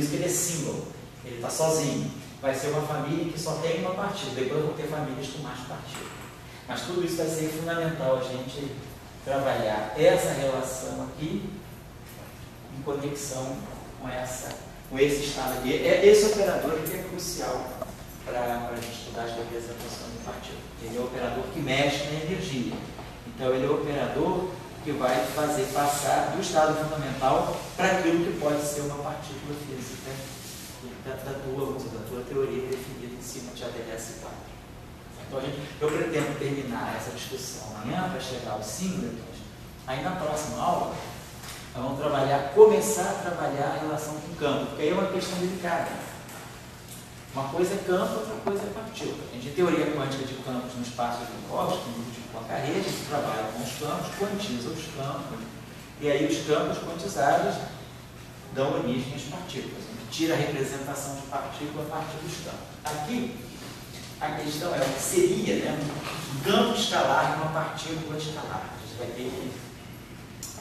isso que ele é single, ele está sozinho. Vai ser uma família que só tem uma partícula, depois vão ter famílias com mais partículas. Mas tudo isso vai ser fundamental a gente trabalhar essa relação aqui em conexão com esse estado aqui. Esse operador aqui é crucial para a gente estudar a representação de partícula. Ele é o operador que mexe na energia. Então, ele é o operador que vai fazer passar do estado fundamental para aquilo que pode ser uma partícula física da tua teoria definida em cima de ADS-4. Então, eu pretendo terminar essa discussão amanhã para chegar aos singletons. Aí, na próxima aula, nós vamos começar a trabalhar a relação com o campo, porque aí é uma questão delicada. Uma coisa é campo, outra coisa é partícula. A gente tem teoria quântica de campos no espaço de Minkowski, no grupo de Poincaré, a gente trabalha com os campos, quantiza os campos, e aí os campos quantizados dão origem às partículas. A gente tira a representação de partícula a partir dos campos. Aqui, a questão é o que seria, né, um campo escalar e uma partícula escalar. A gente vai ter que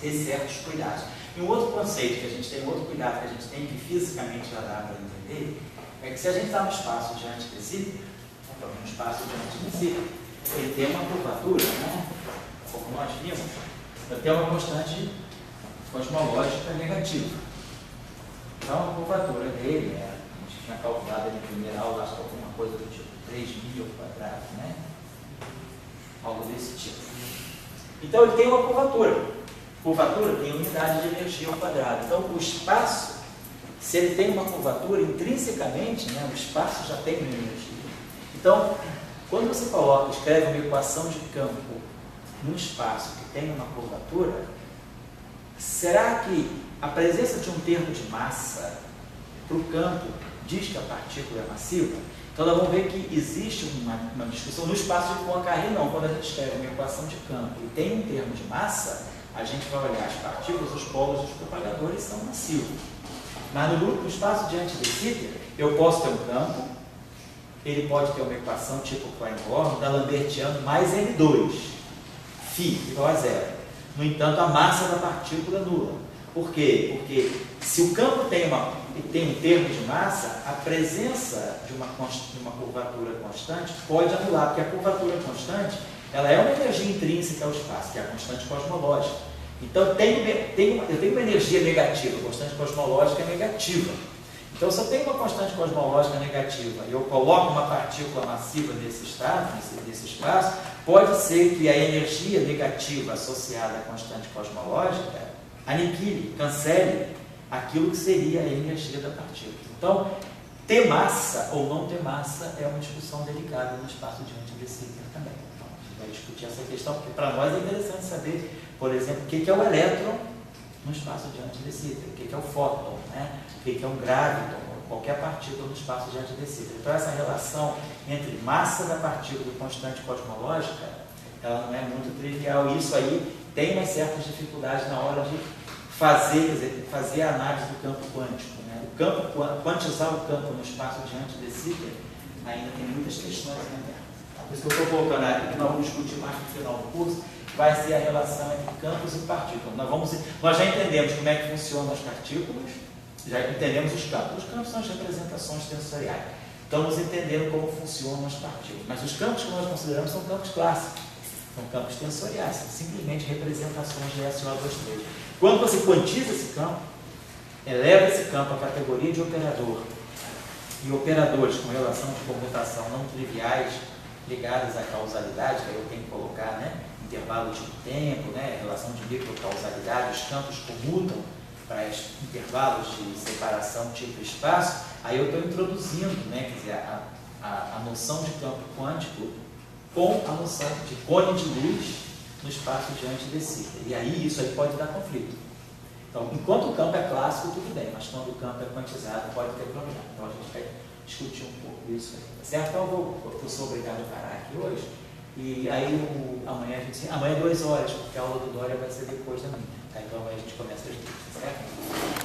ter certos cuidados. E um outro conceito que a gente tem, um outro cuidado que a gente tem, que fisicamente já dá para entender, é que se a gente está no espaço de antidecímetro, ele tem uma curvatura, né, como nós vimos, tem uma constante cosmológica negativa. Então, a curvatura dele, a gente tinha calculado ali na primeira aula, acho que alguma coisa do tipo 3.000 ao quadrado, né? Algo desse tipo. Então, ele tem uma curvatura. Curvatura tem unidade de energia ao quadrado. Então, o espaço, se ele tem uma curvatura, intrinsecamente, né, o espaço já tem uma energia. Então, quando você escreve uma equação de campo num espaço que tem uma curvatura, será que a presença de um termo de massa para o campo diz que a partícula é massiva? Então, nós vamos ver que existe uma discussão no espaço de Poincaré, não. Quando a gente escreve uma equação de campo e tem um termo de massa, a gente vai olhar as partículas, os polos e os propagadores são massivos. Mas no espaço de antidecímetro, eu posso ter um campo, ele pode ter uma equação tipo Klein-Born, da Lambertiano, mais N2, φ igual a zero. No entanto, a massa da partícula é nula. Por quê? Porque se o campo tem um termo de massa, a presença de uma curvatura constante pode anular, porque a curvatura constante ela é uma energia intrínseca ao espaço, que é a constante cosmológica. Então, eu tenho uma energia negativa, a constante cosmológica é negativa. Então, se eu tenho uma constante cosmológica negativa e eu coloco uma partícula massiva nesse estado, nesse espaço, pode ser que a energia negativa associada à constante cosmológica aniquile, cancele aquilo que seria a energia da partícula. Então, ter massa ou não ter massa é uma discussão delicada no espaço de antidecímetro também. Então, a gente vai discutir essa questão, porque para nós é interessante saber, por exemplo, o que é o elétron no espaço de antidecímetro, o que é o fóton, né? O que é um graviton, qualquer partícula no espaço de antidecímetro. Então, essa relação entre massa da partícula e constante cosmológica, ela não é muito trivial. E isso aí tem umas certas dificuldades na hora de fazer a análise do campo quântico, né? Quantizar o campo no espaço de antidecímetro ainda tem muitas questões internas. Por isso que eu estou colocando aqui, que nós vamos discutir mais no final do curso, vai ser a relação entre campos e partículas. Nós já entendemos como é que funcionam as partículas, já entendemos os campos. Os campos são as representações tensoriais. Estamos entendendo como funcionam as partículas. Mas os campos que nós consideramos são campos clássicos. São campos tensoriais, são simplesmente representações de SO2,3. Quando você quantiza esse campo, eleva esse campo à categoria de operador, e operadores com relação de comutação não triviais ligados à causalidade, que aí eu tenho que colocar, né, intervalo de tempo, né, relação de microcausalidade, os campos comutam para intervalos de separação tipo espaço, aí eu estou introduzindo, né, quer dizer, a noção de campo quântico com a noção de cone de luz no espaço de antidecímetro. E aí isso aí pode dar conflito. Então, enquanto o campo é clássico, tudo bem, mas quando o campo é quantizado, pode ter problema. Então, a gente vai discutir um pouco isso aí, tá certo? Então, eu sou obrigado a parar aqui hoje. E aí, amanhã é 2 horas, porque a aula do Dória vai ser depois da minha. Tá? Então, amanhã a gente começa às 2, tá certo?